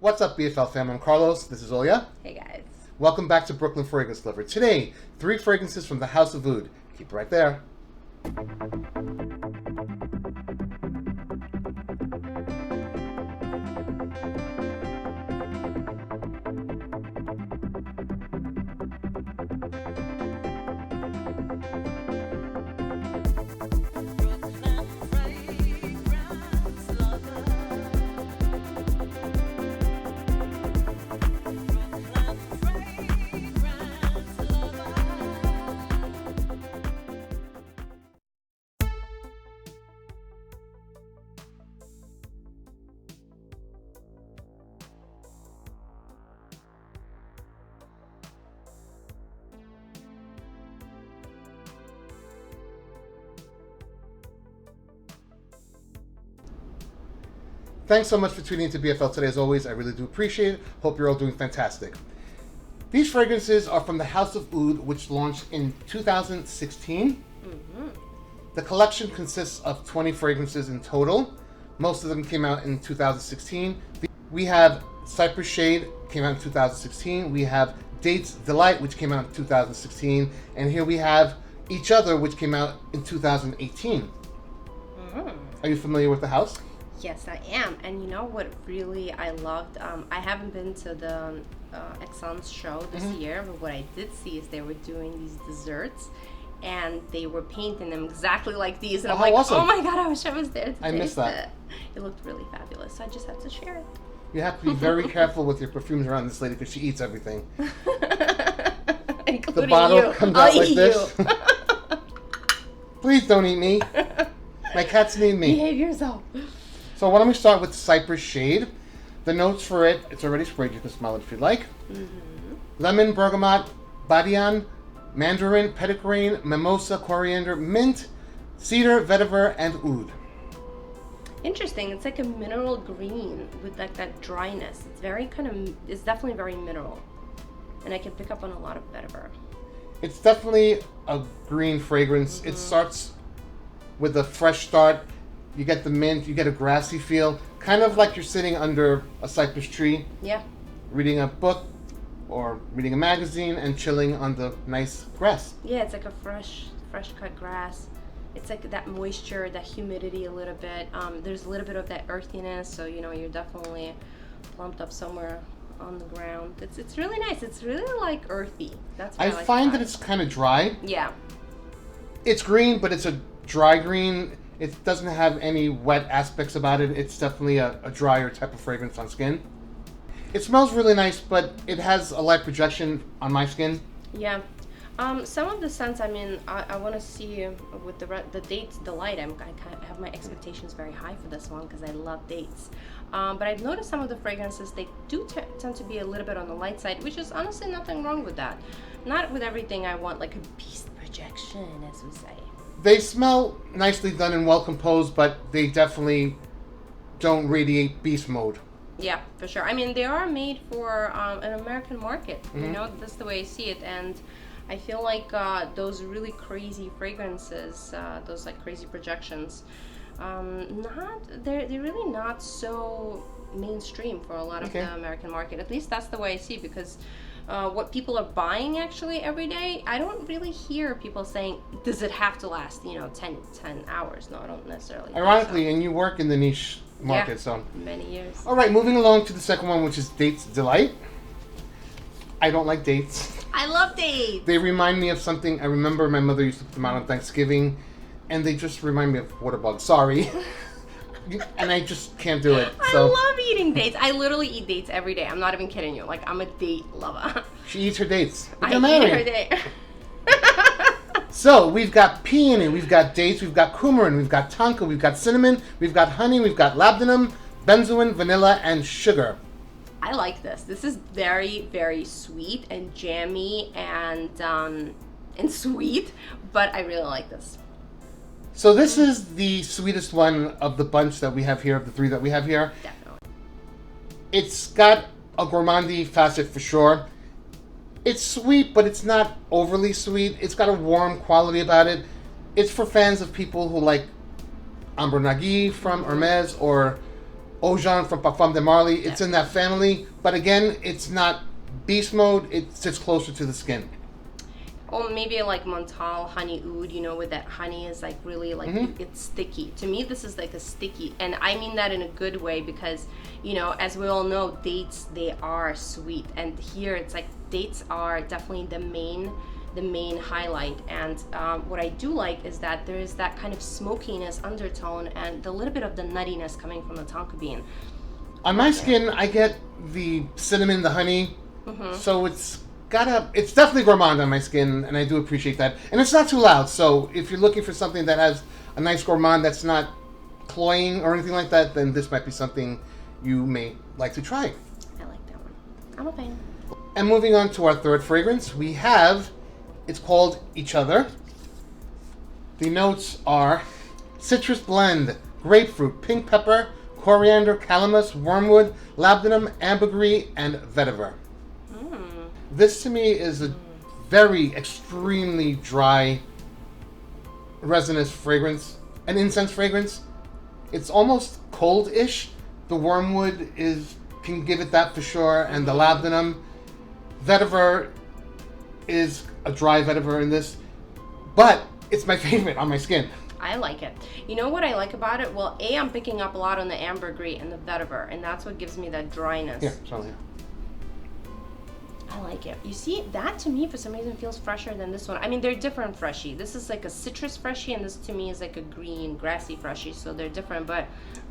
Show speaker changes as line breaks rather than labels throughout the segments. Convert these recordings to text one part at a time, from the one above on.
What's up, BFL fam? I'm Carlos. This is Olya.
Hey guys.
Welcome back to Brooklyn Fragrance Lover. Today, 3 fragrances from the House of Oud. Keep it right there. Thanks so much for tuning into BFL today. As always, I really do appreciate it. Hope you're all doing fantastic. These fragrances are from the House of Oud, which launched in 2016. The collection consists of 20 fragrances in total. Most of them came out in 2016. We have Cypress Shade, came out in 2016. We have Dates Delight, which came out in 2016. And here we have Each Other, which came out in 2018. Are you familiar with the house?
Yes, I am. And you know what really I loved? I haven't been to the Exxon's show this year, but what I did see is they were doing these desserts and they were painting them exactly like these. And I'm like,
awesome.
Oh my God, I wish I was there to
I missed that.
It looked really fabulous. So I just had to share it.
You have to be very careful with your perfumes around this lady because she eats everything.
Including
The bottle
you.
comes
I'll
out like
eat
this.
you.
Please don't eat me. My cats need me.
Behave yourself.
So why don't we start with Cypress Shade. The notes for it, it's already sprayed. You can smell it if you'd like. Lemon, bergamot, badian, mandarin, petitgrain, mimosa, coriander, mint, cedar, vetiver, and oud.
Interesting. It's like a mineral green with like that dryness. It's very it's definitely very mineral. And I can pick up on a lot of vetiver.
It's definitely a green fragrance. It starts with a fresh start. You get the mint, you get a grassy feel, kind of like you're sitting under a cypress tree,
Yeah.
reading a book or reading a magazine and chilling on the nice grass.
Yeah, it's like a fresh cut grass. It's like that moisture, that humidity a little bit. There's a little bit of that earthiness, so you know you're definitely plumped up somewhere on the ground. It's really nice. It's really like earthy. That's what I like
find
about
that it's kind of dry.
Yeah.
It's green, but it's a dry green. It doesn't have any wet aspects about it. It's definitely a drier type of fragrance on skin. It smells really nice, but it has a light projection on my skin.
Yeah. Some of the scents, I mean, I want to see with the Dates Delight. I have my expectations very high for this one because I love dates. But I've noticed some of the fragrances, they do tend to be a little bit on the light side, which is honestly nothing wrong with that. Not with everything I want, like a beast projection, as we say.
They smell nicely done and well composed, but they definitely don't radiate beast mode.
Yeah, for sure. I mean, they are made for an American market. You know, that's the way I see it. And I feel like those really crazy fragrances, those like crazy projections, they're really not so mainstream for a lot of the American market. At least that's the way I see it, because what people are buying actually every day, I don't really hear people saying, does it have to last, 10 hours? No, I don't necessarily.
Ironically, and you work in the niche market, so.
Many years.
All right, moving along to the second one, which is Dates Delight. I don't like dates.
I love dates.
They remind me of something. I remember my mother used to put them out on Thanksgiving, and they just remind me of water bugs. Sorry. And I just can't do it. So.
I love eating dates. I literally eat dates every day. I'm not even kidding you. Like, I'm a date lover.
She eats her dates.
I eat her date.
So, we've got peony, we've got dates, we've got coumarin, we've got tonka, we've got cinnamon, we've got honey, we've got labdanum, benzoin, vanilla, and sugar.
I like this. This is very, very sweet and jammy and sweet, but I really like this.
So this is the sweetest one of the bunch that we have here, of the 3 that we have here.
Definitely.
It's got a gourmandy facet for sure. It's sweet, but it's not overly sweet. It's got a warm quality about it. It's for fans of people who like Amber Nagui from Hermes or Ojan from Parfum de Marly. It's in that family, but again, it's not beast mode. It sits closer to the skin.
Or maybe like Montal honey oud, where that honey is like really like it's sticky. To me, this is like a sticky, and I mean that in a good way because, as we all know, dates, they are sweet, and here it's like dates are definitely the main highlight. And what I do like is that there is that kind of smokiness undertone and a little bit of the nuttiness coming from the tonka bean.
On my skin, I get the cinnamon, the honey, so it's definitely gourmand on my skin, and I do appreciate that. And it's not too loud, so if you're looking for something that has a nice gourmand that's not cloying or anything like that, then this might be something you may like to try.
I like that one. I'm a fan.
And moving on to our third fragrance, we have, it's called Each Other. The notes are citrus blend, grapefruit, pink pepper, coriander, calamus, wormwood, labdanum, ambergris, and vetiver. This to me is a very extremely dry, resinous fragrance, an incense fragrance. It's almost cold-ish. The wormwood can give it that for sure, and the labdanum. Vetiver is a dry vetiver in this, but it's my favorite on my skin.
I like it. You know what I like about it? Well, I'm picking up a lot on the ambergris and the vetiver, and that's what gives me that dryness.
Yeah, it's all here.
I like it. You see, that to me for some reason feels fresher than this one. I mean, they're different freshy. This is like a citrus freshy, and this to me is like a green, grassy freshy, so they're different, but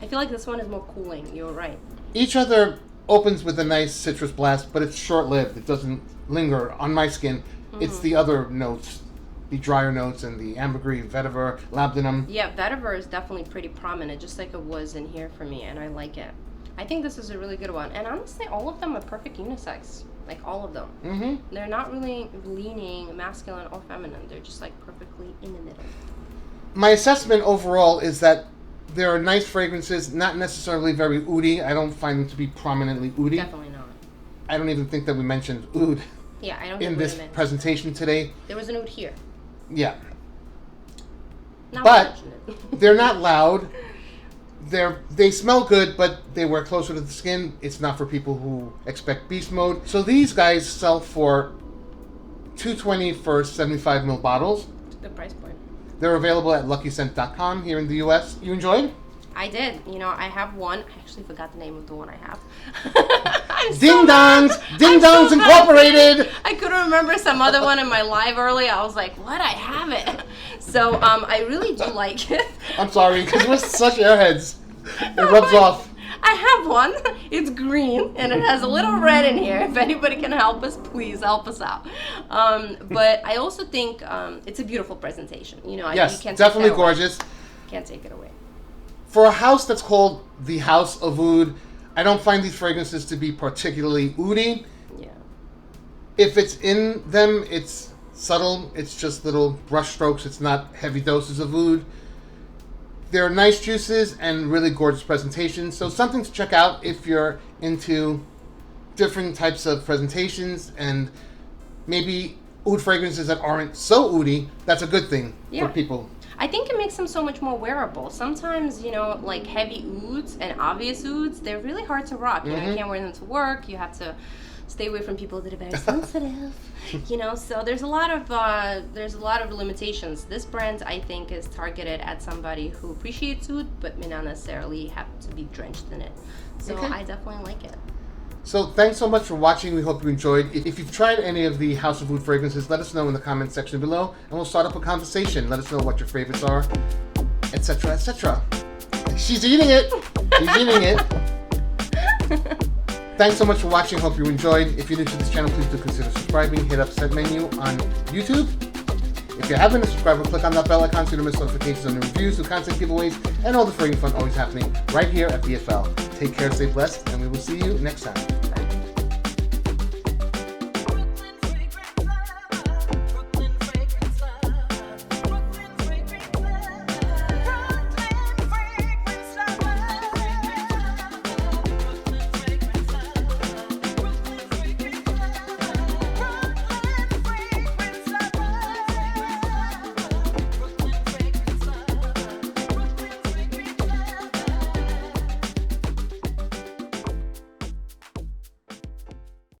I feel like this one is more cooling. You're right.
Each Other opens with a nice citrus blast, but it's short-lived. It doesn't linger on my skin. It's the other notes, the drier notes, and the ambergris, vetiver, labdanum.
Yeah, vetiver is definitely pretty prominent, just like it was in here for me, and I like it. I think this is a really good one, and honestly, all of them are perfect unisex. Like all of them. They're not really leaning masculine or feminine. They're just like perfectly in the middle.
My assessment overall is that there are nice fragrances, not necessarily very oudy. I don't find them to be prominently oudy.
Definitely not.
I don't even think that we mentioned oud
Yeah, I don't
in
think
this presentation today.
There was an oud here.
Yeah.
Not
But they're not loud. They smell good, but they wear closer to the skin. It's not for people who expect beast mode. So these guys sell for $220 for 75 ml bottles.
It's a good price point.
They're available at LuckyScent.com here in the U.S. You enjoyed?
I did. I have one. I actually forgot the name of the one I have.
Ding Dongs Incorporated.
I couldn't remember some other one in my live earlier. I was like, what? I have it. So I really do like it.
I'm sorry, because we're such airheads. It rubs off.
I have one. It's green, and it has a little red in here. If anybody can help us, please help us out. But I also think it's a beautiful presentation.
Yes,
you can't
definitely
take that away.
gorgeous.
Can't take it away.
For a house that's called the House of Oud, I don't find these fragrances to be particularly oudy.
Yeah.
If it's in them, it's subtle. It's just little brush strokes. It's not heavy doses of oud. They're nice juices and really gorgeous presentations. So something to check out if you're into different types of presentations and maybe oud fragrances that aren't so oudy. That's a good thing for people.
I think it makes them so much more wearable. Sometimes, like heavy ouds and obvious ouds, they're really hard to rock. You can't wear them to work. You have to stay away from people that are very sensitive. So there's a lot of limitations. This brand, I think, is targeted at somebody who appreciates oud but may not necessarily have to be drenched in it. So I definitely like it.
So thanks so much for watching. We hope you enjoyed. If you've tried any of the House of Oud fragrances, let us know in the comment section below, and we'll start up a conversation. Let us know what your favorites are, etc., etc. She's eating it. She's eating it. Thanks so much for watching. Hope you enjoyed. If you're new to this channel, please do consider subscribing. Hit up set menu on YouTube. If you haven't been a subscriber, click on that bell icon so you don't miss notifications on new reviews, new content giveaways, and all the fragrance fun always happening right here at BFL. Take care, stay blessed, and we will see you next time.